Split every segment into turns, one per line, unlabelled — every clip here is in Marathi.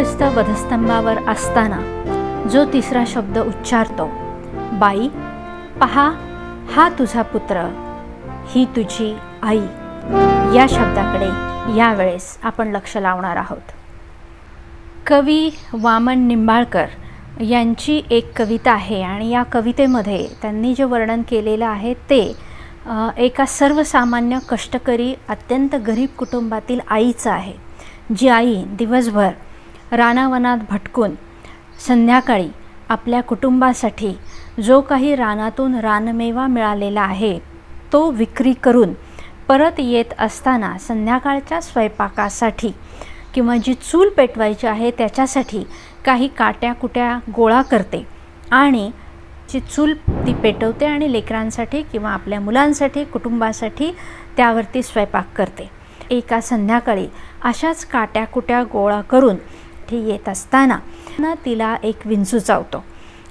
ख्रिस्त वधस्तंभावर असताना जो तिसरा शब्द उच्चारतो, बाई पहा हा तुझा पुत्र, ही तुझी आई, या शब्दाकडे यावेळेस आपण लक्ष लावणार आहोत. कवी वामन निंबाळकर यांची एक कविता आहे आणि या कवितेमध्ये त्यांनी जे वर्णन केलेलं आहे ते एका सर्वसामान्य कष्टकरी अत्यंत गरीब कुटुंबातील आईचं आहे, जी आई दिवसभर रानावनात भटकून संध्याकाळी आपल्या कुटुंबासाठी जो काही रानातून रानमेवा मिळालेला आहे तो विक्री करून परत येत असताना संध्याकाळच्या स्वयंपाकासाठी किंवा जी चूल पेटवायची आहे त्याच्यासाठी काही काट्याकुट्या गोळा करते आणि जी चूल ती पेटवते आणि लेकरांसाठी किंवा आपल्या मुलांसाठी कुटुंबासाठी त्यावरती स्वयंपाक करते. एका संध्याकाळी अशाच काट्याकुट्या गोळा करून ती येत असताना तिला एक विंचू चावतो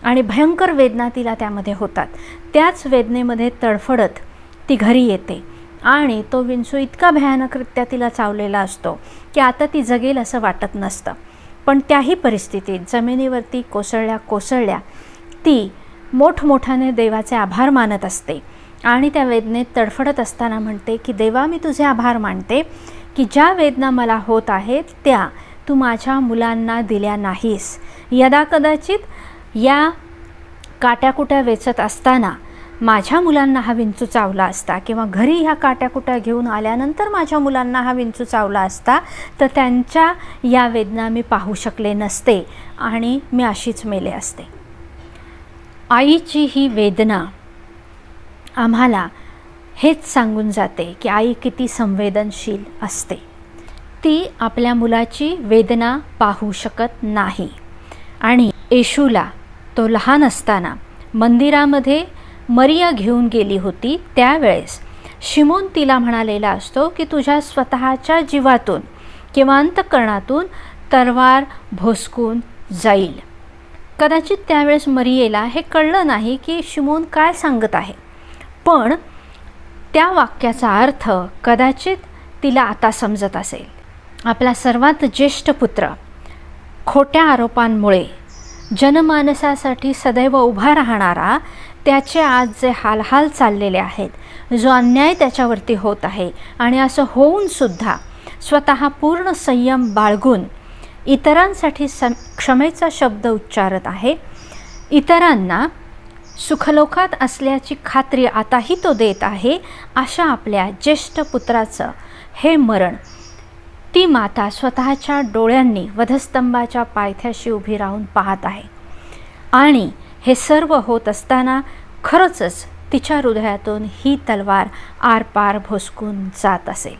आणि भयंकर वेदना तिला त्यामध्ये होतात. त्याच वेदनेमध्ये तडफडत ती घरी येते आणि तो विंचू इतका भयानकरित्या तिला चावलेला असतो की आता ती जगेल असं वाटत नसतं. पण त्याही परिस्थितीत जमिनीवरती कोसळल्या ती मोठमोठ्याने देवाचे आभार मानत असते आणि त्या वेदनेत तडफडत असताना म्हणते की देवा, मी तुझे आभार मानते की ज्या वेदना मला होत आहेत त्या तू माझ्या मुलांना दिल्या नाहीस. यदा कदाचित या काट्याकुट्या वेचत असताना माझ्या मुलांना हा विंचू चावला असता किंवा घरी ह्या काट्याकुट्या घेऊन आल्यानंतर माझ्या मुलांना हा विंचू चावला असता तर त्यांच्या या वेदना मी पाहू शकले नसते आणि मी अशीच मेले असते. आईची ही वेदना आम्हाला हेच सांगून जाते की आई किती संवेदनशील असते. ती आपल्या मुलाची वेदना पाहू शकत नाही. आणि येशूला तो लहान असताना मंदिरामध्ये मरिया घेऊन गेली होती त्यावेळेस शिमोन तिला म्हणालेला असतो की तुझ्या स्वतःच्या जीवातून किंवा अंतःकरणातून तलवार भोसकून जाईल. कदाचित त्यावेळेस मरियेला हे कळलं नाही की शिमोन काय सांगत आहे, पण त्या वाक्याचा अर्थ कदाचित तिला आता समजत असेल. आपला सर्वात ज्येष्ठ पुत्र खोट्या आरोपांमुळे जनमानसासाठी सदैव उभा राहणारा, त्याचे आज जे हालहाल चाललेले आहेत, जो अन्याय त्याच्यावरती होत आहे आणि असं होऊनसुद्धा स्वतः पूर्ण संयम बाळगून इतरांसाठी क्षमेचा शब्द उच्चारत आहे. इतरांना सुखलोकात असल्याची खात्री आताही तो देत आहे. अशा आपल्या ज्येष्ठ पुत्राचं हे मरण ती माता स्वतःच्या डोळ्यांनी वधस्तंभाच्या पायथ्याशी उभी राहून पाहत आहे. आणि हे सर्व होत असताना खरंच तिच्या हृदयातून ही तलवार आरपार भोसकून जात असेल.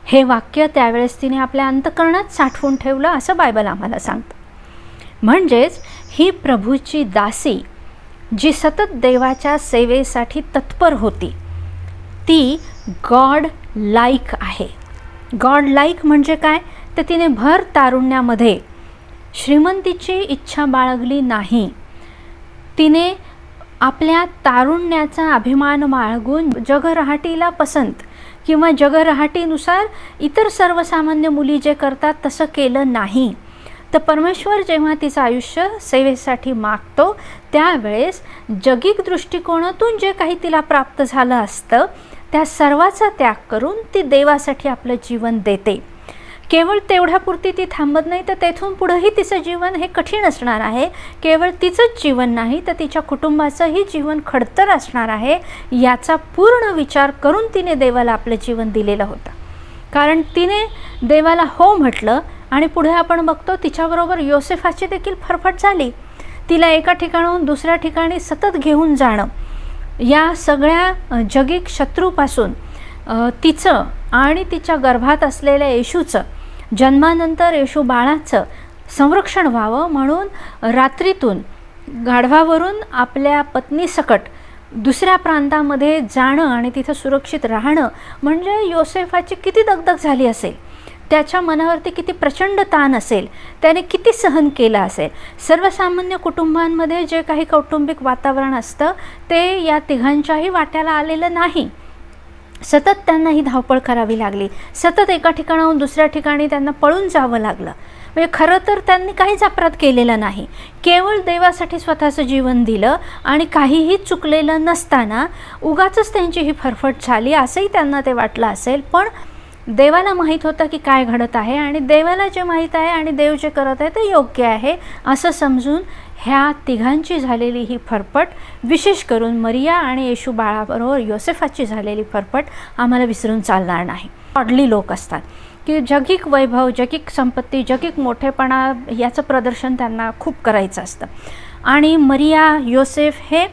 हे वाक्य त्यावेळेस तिने आपल्या अंतःकरणात साठवून ठेवलं असं बायबल आम्हाला सांगतं. म्हणजेच ही प्रभूची दासी जी सतत देवाच्या सेवेसाठी तत्पर होती ती गॉड लाईक आहे. गॉड लाईक म्हणजे काय, तर तिने भर तारुण्यामध्ये श्रीमंतीची इच्छा बाळगली नाही. तिने आपल्या तारुण्याचा अभिमान बाळगून जगरहाटीला पसंत किंवा जगरहाटीनुसार इतर सर्वसामान्य मुली जे करतात तसं केलं नाही. तर परमेश्वर जेव्हा तिचं आयुष्य सेवेसाठी मागतो त्यावेळेस जगिक दृष्टिकोनातून जे काही तिला प्राप्त झालं असतं त्या सर्वाचा त्याग करून ती देवासाठी आपलं जीवन देते. केवळ तेवढ्यापुरती ती थांबत नाही, तर तेथून पुढंही तिचं जीवन हे कठीण असणार आहे. केवळ तिचंच जीवन नाही तर तिच्या कुटुंबाचंही जीवन खडतर असणार आहे. याचा पूर्ण विचार करून तिने देवाला आपलं जीवन दिलेलं होतं. कारण तिने देवाला हो म्हटलं आणि पुढे आपण बघतो तिच्याबरोबर योसेफाची देखील फरफट झाली. तिला एका ठिकाणाहून दुसऱ्या ठिकाणी सतत घेऊन जाणं, या सगळ्या जगिक शत्रूपासून तिचं आणि तिच्या गर्भात असलेल्या येशूचं, जन्मानंतर येशू बाळाचं संरक्षण व्हावं म्हणून रात्रीतून गाढवावरून आपल्या पत्नीसकट दुसऱ्या प्रांतामध्ये जाणं आणि तिथं सुरक्षित राहणं म्हणजे योसेफाची किती दगदग झाली असेल, त्याच्या मनावरती किती प्रचंड ताण असेल, त्याने किती सहन केलं असेल. सर्वसामान्य कुटुंबांमध्ये जे काही कौटुंबिक वातावरण असतं ते या तिघांच्याही वाट्याला आलेलं नाही. सतत त्यांना ही धावपळ करावी लागली, सतत एका ठिकाणाहून दुसऱ्या ठिकाणी त्यांना पळून जावं लागलं. म्हणजे खरं तर त्यांनी काहीच अपराध केलेला नाही, केवळ देवासाठी स्वतःचं जीवन दिलं आणि काहीही चुकलेलं नसताना उगाचच त्यांची ही फरफट झाली असंही त्यांना ते वाटलं असेल. पण देवाला माहीत होतं की काय घडत आहे आणि देवाला जे माहीत आहे आणि देव जे करत आहे ते योग्य आहे असं समजून ह्या तिघांची झालेली ही फरफट, विशेष करून मरिया आणि येशू बाळाबरोबर योसेफाची झालेली फरफट आम्हाला विसरून चालणार नाही. ऑडली लोक असतात की जगिक वैभव, जगिक संपत्ती, जगिक मोठेपणा याचं प्रदर्शन त्यांना खूप करायचं असतं. आणि मरिया, योसेफ हे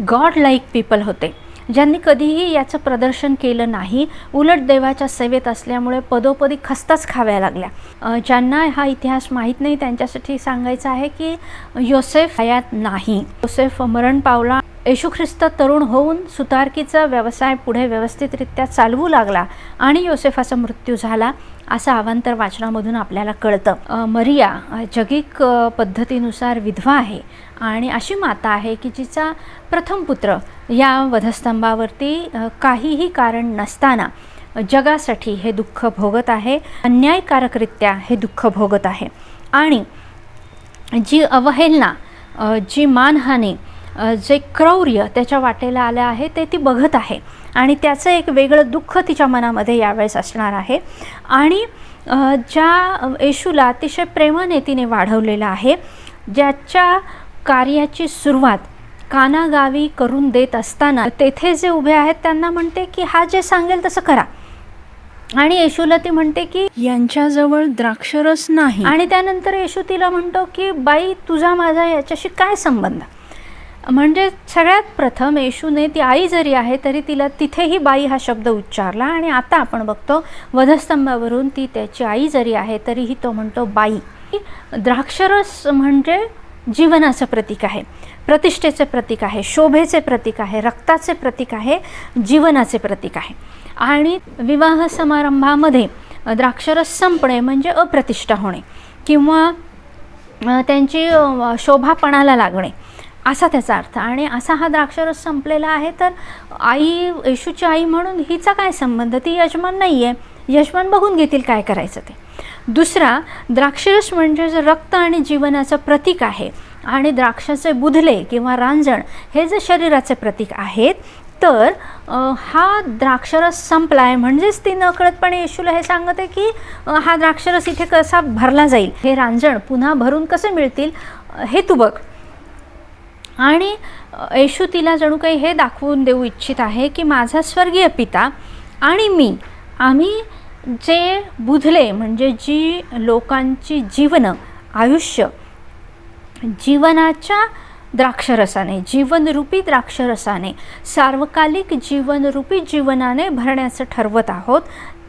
गॉड लाईक पीपल होते, ज्यांनी कधीही याचं प्रदर्शन केलं नाही, उलट देवाच्या सेवेत असल्यामुळे पदोपदी खस्ताच खाव्या लागल्या. ज्यांना हा इतिहास माहीत नाही त्यांच्यासाठी सांगायचं आहे की योसेफ हयात नाही, योसेफ मरण पावला. येशू ख्रिस्त तरुण होऊन सुतारकीचा व्यवसाय पुढे व्यवस्थितरित्या चालवू लागला आणि योसेफाचा मृत्यू झाला असं अवांतर वाचनामधून आपल्याला कळतं. मरिया जगिक पद्धतीनुसार विधवा आहे आणि अशी माता आहे की जिचा प्रथम पुत्र या वधस्तंभावरती काहीही कारण नसताना जगासाठी हे दुःख भोगत आहे, अन्यायकारकरित्या हे दुःख भोगत आहे. आणि जी अवहेलना, जी मानहानी, जे क्रौर्य त्याच्या वाटेला आलं आहे ते ती बघत आहे आणि त्याचं एक वेगळं दुःख तिच्या मनामध्ये यावेळेस असणार आहे. आणि ज्या येशूला अतिशय प्रेमाने तिने वाढवलेलं आहे, ज्याच्या कार्याची सुरुवात कानागावी करून देत असताना तेथे जे उभे आहेत त्यांना म्हणते की हा जे सांगेल तसं करा. आणि येशूला ती म्हणते की यांच्याजवळ द्राक्षरस नाही. आणि त्यानंतर येशू तिला म्हणतो की बाई, तुझा माझा याच्याशी काय संबंध. म्हणजे सगळ्यात प्रथम येशूने, ती आई जरी आहे तरी तिला तिथेही बाई हा शब्द उच्चारला. आणि आता आपण बघतो वधस्तंभावरून ती त्याची आई जरी आहे तरीही तो म्हणतो बाई. द्राक्षरस म्हणजे जीवनाचं प्रतीक आहे, प्रतिष्ठेचे प्रतीक आहे, शोभेचे प्रतीक आहे, रक्ताचे प्रतीक आहे, जीवनाचे प्रतीक आहे. आणि विवाह समारंभामध्ये द्राक्षरस संपणे म्हणजे अप्रतिष्ठा होणे किंवा त्यांची शोभापणाला लागणे असा त्याचा अर्थ. आणि असा हा द्राक्षरस संपलेला आहे. तर आई, येशूची आई म्हणून हिचा काय संबंध, ती यजमान नाही आहे, यजमान बघून घेतील काय करायचं ते. दुसरा, द्राक्षरस म्हणजे जे रक्त आणि जीवनाचं प्रतीक आहे आणि द्राक्षाचे बुधले किंवा रांजण हे जे शरीराचे प्रतीक आहेत. तर हा द्राक्षरस संपला आहे म्हणजेच ती नकळतपणे येशूला हे सांगते की हा द्राक्षरस इथे कसा भरला जाईल, हे रांजण पुन्हा भरून कसे मिळतील हे तू बघ. आणि येशू तिला जणू काही हे दाखवून देऊ इच्छित आहे की माझा स्वर्गीय पिता आणि मी, आम्ही जे बुधले म्हणजे जी लोकांची जीवनं, आयुष्य जीवनाच्या द्राक्षरसाने, जीवनरूपी द्राक्षरसाने, सार्वकालिक जीवनरूपी जीवनाने भरण्याचं ठरवत आहोत.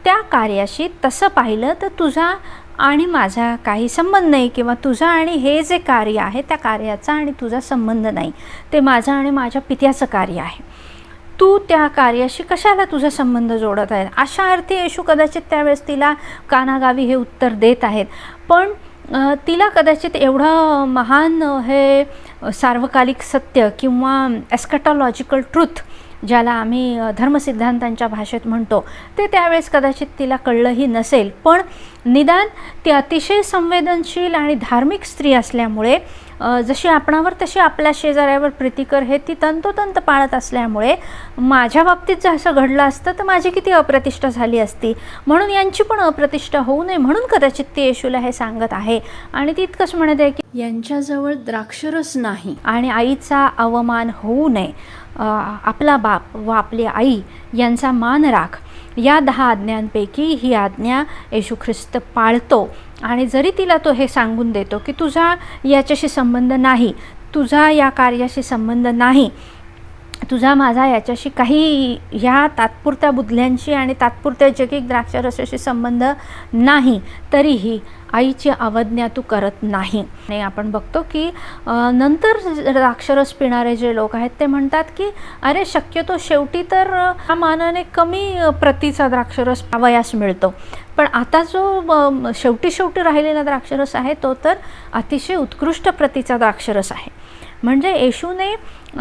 त्या कार्याशी तसं पाहिलं तर तुझा आणि माझा काही संबंध नाही, किंवा तुझा आणि हे जे कार्य आहे त्या कार्याचा आणि तुझा संबंध नाही, ते माझं आणि माझ्या पित्याचं कार्य आहे. तू त्या कार्याशी कशाला तुझा संबंध जोडत आहे. अशा अर्थी येशू कदाचित त्यावेळेस तिला कानागावी हे उत्तर देत आहेत. पण तिला कदाचित एवढं महान हे सार्वकालिक सत्य किंवा एस्कॅटॉलॉजिकल ट्रुथ ज्याला आम्ही धर्मसिद्धांतांच्या भाषेत म्हणतो ते त्यावेळेस कदाचित तिला कळलंही नसेल. पण निदान ती अतिशय संवेदनशील आणि धार्मिक स्त्री असल्यामुळे, जशी आपणावर तशी आपल्या शेजाऱ्यावर प्रीती कर हे ती तंतोतंत पाळत असल्यामुळे, माझ्या बाबतीत जर असं घडलं असतं तर माझी किती अप्रतिष्ठा झाली असती, म्हणून यांची पण अप्रतिष्ठा होऊ नये म्हणून कदाचित ती येशूला हे सांगत आहे. आणि ती इतकंच म्हणत आहे की यांच्याजवळ द्राक्षरस नाही आणि आईचा अवमान होऊ नये, आपला बाप व आपली आई यांचा मान राख. या 10 आज्ञांपैकी ही आज्ञा येशू ख्रिस्त पाळतो. आणि जरी तिला तो हे सांगून देतो की तुझा याच्याशी संबंध नाही, तुझा या कार्याशी संबंध नाही, तुझा माझा याच्याशी काही ह्या तात्पुरत्या बुधल्यांशी आणि तात्पुरत्या जगिक द्राक्षरसाशी संबंध नाही, तरीही आईची अवज्ञा तू करत नाही. आणि आपण बघतो की नंतर द्राक्षरस पिणारे जे लोक आहेत ते म्हणतात की अरे शक्यतो शेवटी तर हा मानाने कमी प्रतीचा द्राक्षरस पावयास मिळतो, पण आता जो शेवटी राहिलेला द्राक्षरस आहे तो तर अतिशय उत्कृष्ट प्रतीचा द्राक्षरस आहे. म्हणजे येशूने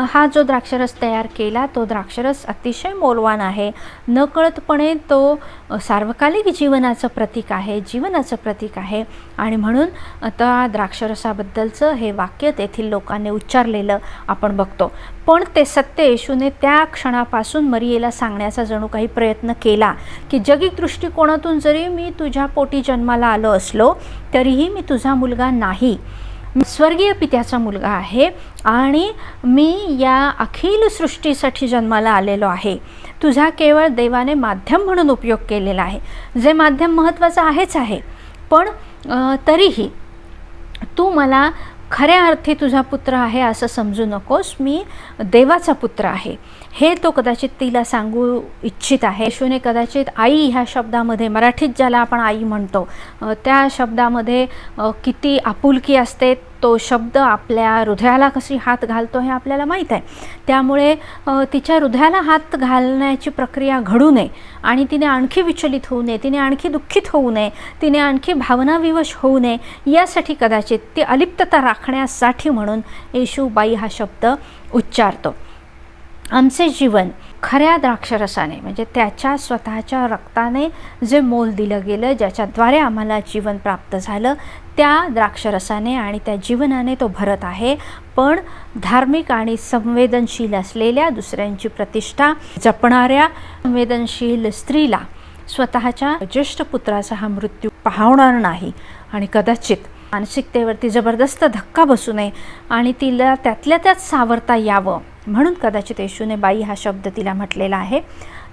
हा जो द्राक्षरस तयार केला तो द्राक्षरस अतिशय मौल्यवान आहे. नकळतपणे तो सार्वकालिक जीवनाचं प्रतीक आहे, जीवनाचं प्रतीक आहे. आणि म्हणून आता द्राक्षरसाबद्दलचं हे वाक्य तेथील लोकांनी उच्चारलेलं आपण बघतो. पण ते सत्य येशूने त्या क्षणापासून मरियेला सांगण्याचा जणू काही प्रयत्न केला की जगिक दृष्टिकोनातून जरी मी तुझ्या पोटी जन्माला आलो असलो तरीही मी तुझा मुलगा नाही, स्वर्गीय पित्याचा मुलगा आहे आणि मी या अखिल सृष्टीसाठी जन्माला आलेलो आहे. तुझा केवळ देवाने माध्यम म्हणून उपयोग केलेला आहे, जे माध्यम महत्त्वाचं आहेच आहे, पण तरीही तू मला खऱ्या अर्थी तुझा पुत्र आहे असं समजू नकोस, मी देवाचा पुत्र आहे. हे तो कदाचित तिला सांगू इच्छित आहे. येशूने कदाचित आई ह्या शब्दामध्ये, मराठीत ज्याला आपण आई म्हणतो त्या शब्दामध्ये किती आपुलकी असते, तो शब्द आपल्या हृदयाला कशी हात घालतो हे आपल्याला माहीत आहे. त्यामुळे तिच्या हृदयाला हात घालण्याची प्रक्रिया घडू नये आणि तिने आणखी विचलित होऊ नये, तिने आणखी दुःखित होऊ नये, तिने आणखी भावनाविवश होऊ नये, यासाठी कदाचित ती अलिप्तता राखण्यासाठी म्हणून येशू बाई हा शब्द उच्चारतो. आमचे जीवन खऱ्या द्राक्षरसाने म्हणजे त्याच्या स्वतःच्या रक्ताने जे मोल दिलं गेलं, ज्याच्याद्वारे आम्हाला जीवन प्राप्त झालं, त्या द्राक्षरसाने आणि त्या जीवनाने तो भरत आहे. पण धार्मिक आणि संवेदनशील असलेल्या, दुसऱ्यांची प्रतिष्ठा जपणाऱ्या संवेदनशील स्त्रीला स्वतःच्या ज्येष्ठ पुत्राचा हा मृत्यू पाहणार नाही आणि कदाचित मानसिकतेवरती जबरदस्त धक्का बसू नये आणि तिला त्यातल्या त्यात सावरता यावं म्हणून कदाचित येशूने बाई हा शब्द तिला म्हटलेला आहे.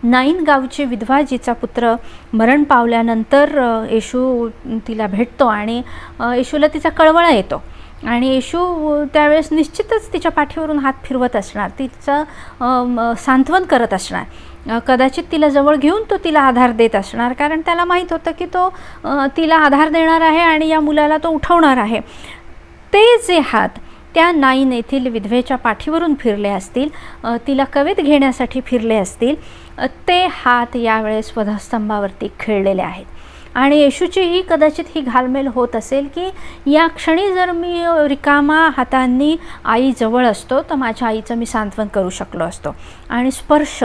नाईन गावची विधवा जिचा पुत्र मरण पावल्यानंतर येशू तिला भेटतो आणि येशूला तिचा कळवळा येतो आणि येशू त्यावेळेस निश्चितच तिच्या पाठीवरून हात फिरवत असणार, तिचं सांत्वन करत असणार. कदाचित तिला जवळ घेऊन तो तिला आधार देत असणार, कारण त्याला माहीत होतं की तो तिला आधार देणार आहे आणि या मुलाला तो उठवणार आहे. ते जे हात त्या नाईन येथील विधवेच्या पाठीवरून फिरले असतील, तिला कवेत घेण्यासाठी फिरले असतील, ते हात यावेळेस वधस्तंभावरती खेळलेले आहेत. आणि येशूची ही कदाचित ही घालमेल होत असेल की या क्षणी जर मी रिकामा हातांनी आईजवळ असतो तर माझ्या आईचं मी सांत्वन करू शकलो असतो. आणि स्पर्श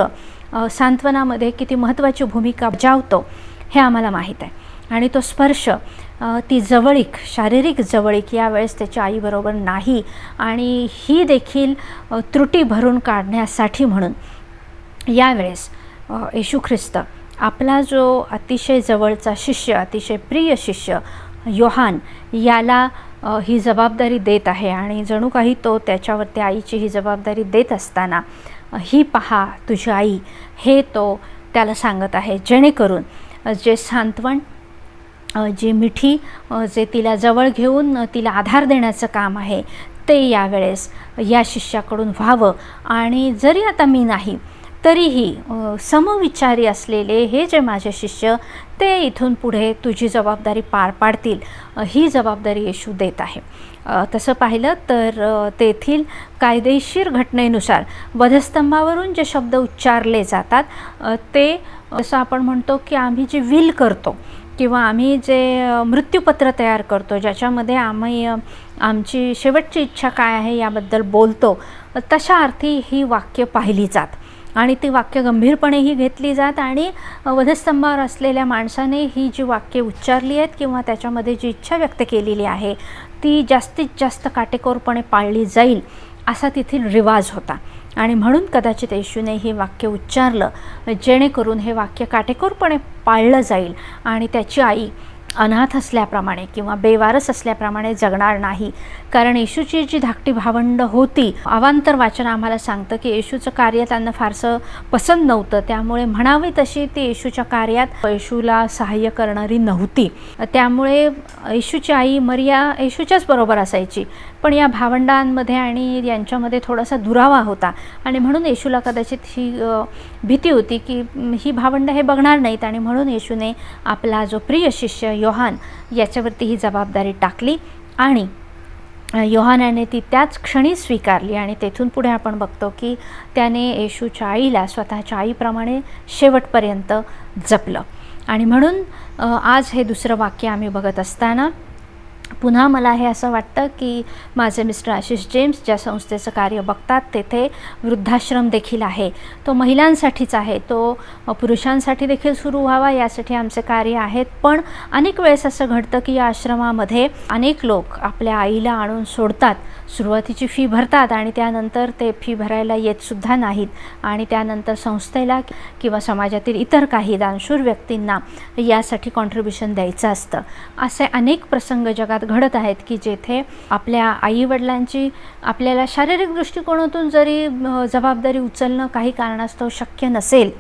सांत्वनामध्ये किती महत्त्वाची भूमिका बजावतो हे आम्हाला माहीत आहे. आणि तो स्पर्श, ती जवळीक, शारीरिक जवळीक यावेळेस त्याच्या आईबरोबर नाही. आणि ही देखील त्रुटी भरून काढण्यासाठी म्हणून यावेळेस येशू ख्रिस्त आपला जो अतिशय जवळचा शिष्य, अतिशय प्रिय शिष्य योहान याला ही जबाबदारी देत आहे. आणि जणू काही तो त्याच्यावरती आईची ही जबाबदारी देत असताना ही पहा तुझी आई, हे तो त्याला सांगत आहे, जेणेकरून जे सांत्वन, जी मिठी, जे तिला जवळ घेऊन तिला आधार देण्याचं काम आहे ते यावेळेस या शिष्याकडून व्हावं. आणि जरी आता मी नाही तरीही समविचारी असलेले हे जे माझे शिष्य ते इथून पुढे तुझी जबाबदारी पार पाडतील, ही जबाबदारी येशू देत आहे. तसं पाहिलं तर तेथील कायदेशीर घटनेनुसार वधस्तंभावरून जे शब्द उच्चारले जातात ते जसं आपण म्हणतो की आम्ही जे विल करतो किंवा आम्ही जे मृत्यूपत्र तयार करतो, ज्याच्यामध्ये आम्ही आमची शेवटची इच्छा काय आहे याबद्दल बोलतो, तशा अर्थी ही वाक्य पाहिली जात आणि ती वाक्य गंभीरपणेही घेतली जात. आणि वधस्तंभावर असलेल्या माणसाने ही जी वाक्ये उच्चारली आहेत किंवा त्याच्यामध्ये जी इच्छा व्यक्त केलेली आहे ती जास्तीत जास्त काटेकोरपणे पाळली जाईल असा तेथील रिवाज होता. आणि म्हणून कदाचित येशूने हे वाक्य उच्चारलं, जेणेकरून हे वाक्य काटेकोरपणे पाळलं जाईल आणि त्याची आई अनाथ असल्याप्रमाणे किंवा बेवारस असल्याप्रमाणे जगणार नाही. कारण येशूची जी धाकटी भावंड होती, अवांतर वाचन आम्हाला सांगतं की येशूचं कार्य त्यांना फारसं पसंत नव्हतं, त्यामुळे म्हणावी तशी ती येशूच्या कार्यात येशूला सहाय्य करणारी नव्हती. त्यामुळे येशूची आई मरिया येशूच्याच बरोबर असायची, पण या भावंडांमध्ये आणि यांच्यामध्ये थोडासा दुरावा होता आणि म्हणून येशूला कदाचित ही भीती होती की ही भावंड हे बघणार नाहीत. आणि म्हणून येशूने आपला जो प्रिय शिष्य योहान याच्यावरती ही जबाबदारी टाकली आणि योहानाने ती त्याच क्षणी स्वीकारली. आणि तेथून पुढे आपण बघतो की त्याने येशूच्या आईला स्वतःच्या आईप्रमाणे शेवटपर्यंत जपलं. आणि म्हणून आज हे दुसरं वाक्य आम्ही बघत असताना पुन्हा मला हे असं वाटतं की माझे मिस्टर आशिष जेम्स ज्या संस्थेचं कार्य बघतात तेथे वृद्धाश्रम देखील आहे. तो महिलांसाठीच आहे, तो पुरुषांसाठी देखील सुरू व्हावा यासाठी आमचे कार्य आहेत. पण अनेक वेळेस असं घडतं की या आश्रमामध्ये अनेक लोक आपल्या आईला आणून सोडतात, सुरुवातीची फी भरतात आणि त्यानंतर ते फी भरायला येतसुद्धा नाहीत आणि त्यानंतर संस्थेला किंवा समाजातील इतर काही दानशूर व्यक्तींना यासाठी कॉन्ट्रिब्युशन द्यायचं असतं. असे अनेक प्रसंग जगात घडत आहेत की जेथे आपल्या आईवडिलांची आपल्याला शारीरिक दृष्टिकोनातून जरी जबाबदारी उचलणं काही कारणास्तव शक्य नसेल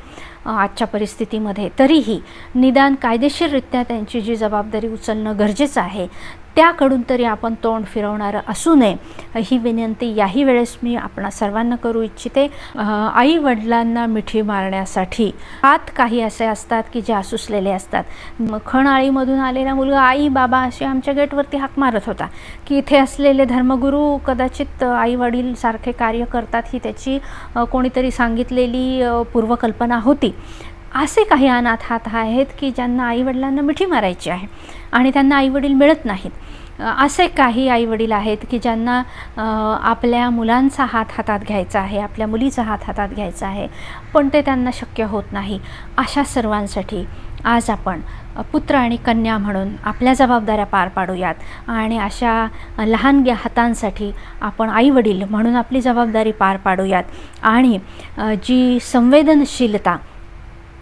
आजच्या परिस्थितीमध्ये, तरीही निदान कायदेशीररित्या त्यांची जी जबाबदारी उचलणं गरजेचं आहे त्याकडून तरी आपण तोंड फिरवणारं असू नये, ही विनंती याही वेळेस मी आपणा सर्वांना करू इच्छिते. आई वडिलांना मिठी मारण्यासाठी हात काही असे असतात की जे आसुसलेले असतात. खणआळीमधून आलेला मुलगा आई बाबा असे आमच्या गेटवरती हाक मारत होता की इथे असलेले धर्मगुरू कदाचित आई वडील सारखे कार्य करतात ही त्याची कोणीतरी सांगितलेली पूर्वकल्पना होती. असे काही अनाथ हात आहेत की ज्यांना आईवडिलांना मिठी मारायची आहे आणि त्यांना आईवडील मिळत नाहीत. असे काही आईवडील आहेत की ज्यांना आपल्या मुलांचा हात हातात घ्यायचा आहे, आपल्या मुलीचा हात हातात घ्यायचा आहे, पण ते त्यांना शक्य होत नाही. अशा सर्वांसाठी आज आपण पुत्र आणि कन्या म्हणून आपल्या जबाबदाऱ्या पार पाडूयात आणि अशा लहान हातांसाठी आपण आईवडील म्हणून आपली जबाबदारी पार पाडूयात. आणि जी संवेदनशीलता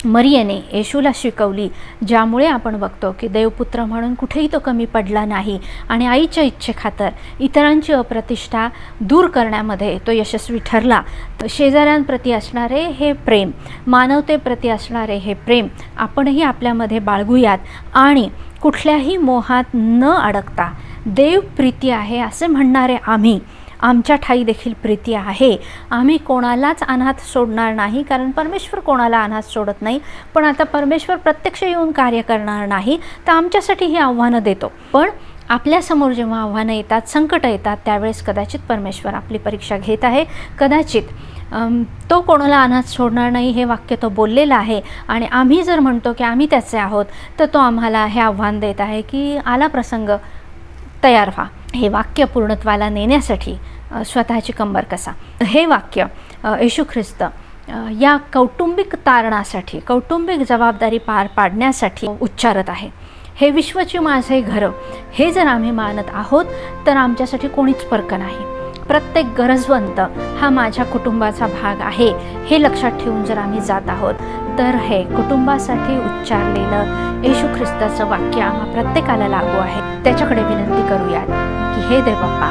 मरियेने येशूला शिकवली, ज्यामुळे आपण बघतो की देवपुत्र म्हणून कुठेही तो कमी पडला नाही आणि आईच्या इच्छेखातर इतरांची अप्रतिष्ठा दूर करण्यामध्ये तो यशस्वी ठरला. शेजाऱ्यांप्रती असणारे हे प्रेम, मानवतेप्रती असणारे हे प्रेम आपणही आपल्यामध्ये बाळगूयात आणि कुठल्याही मोहात न अडकता देव प्रीती आहे असे म्हणणारे आम्ही, आमच्या ठाई देखील प्रीती आहे. आम्ही कोणालाच अनाथ सोडणार नाही, कारण परमेश्वर कोणाला अनाथ सोडत नाही. पण आता परमेश्वर प्रत्यक्ष येऊन कार्य करणार नाही, तर आमच्यासाठी ही आव्हानं देतो. पण आपल्यासमोर जेव्हा आव्हानं येतात, संकट येतात, त्यावेळेस कदाचित परमेश्वर आपली परीक्षा घेत आहे. कदाचित तो कोणाला अनाथ सोडणार नाही हे वाक्य तो बोललेलं आहे आणि आम्ही जर म्हणतो की आम्ही त्याचे आहोत, तर तो आम्हाला हे आव्हान देत आहे की आला प्रसंग तयार व्हा. हे वाक्य पूर्णत्वाला नेण्यासाठी स्वतःची कंबर कसा, हे वाक्य येशू ख्रिस्त या कौटुंबिक तारणासाठी, कौटुंबिक जबाबदारी पार पाडण्यासाठी उच्चारत आहे. हे विश्वचे माझे घर, हे जर आम्ही मानत आहोत तर आमच्यासाठी कोणीच फरक नाही. प्रत्येक गरजवंत हा माझ्या कुटुंबाचा भाग आहे हे लक्षात ठेवून जर आम्ही जात आहोत, तर हे कुटुंबासाठी उच्चारलेलं येशू ख्रिस्ताचं वाक्य आम्हा प्रत्येकाला लागू आहे. त्याच्याकडे विनंती करूयात की हे देव बाप्पा,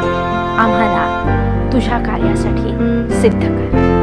आम्हाला तुझ्या कार्यासाठी सिद्ध कर.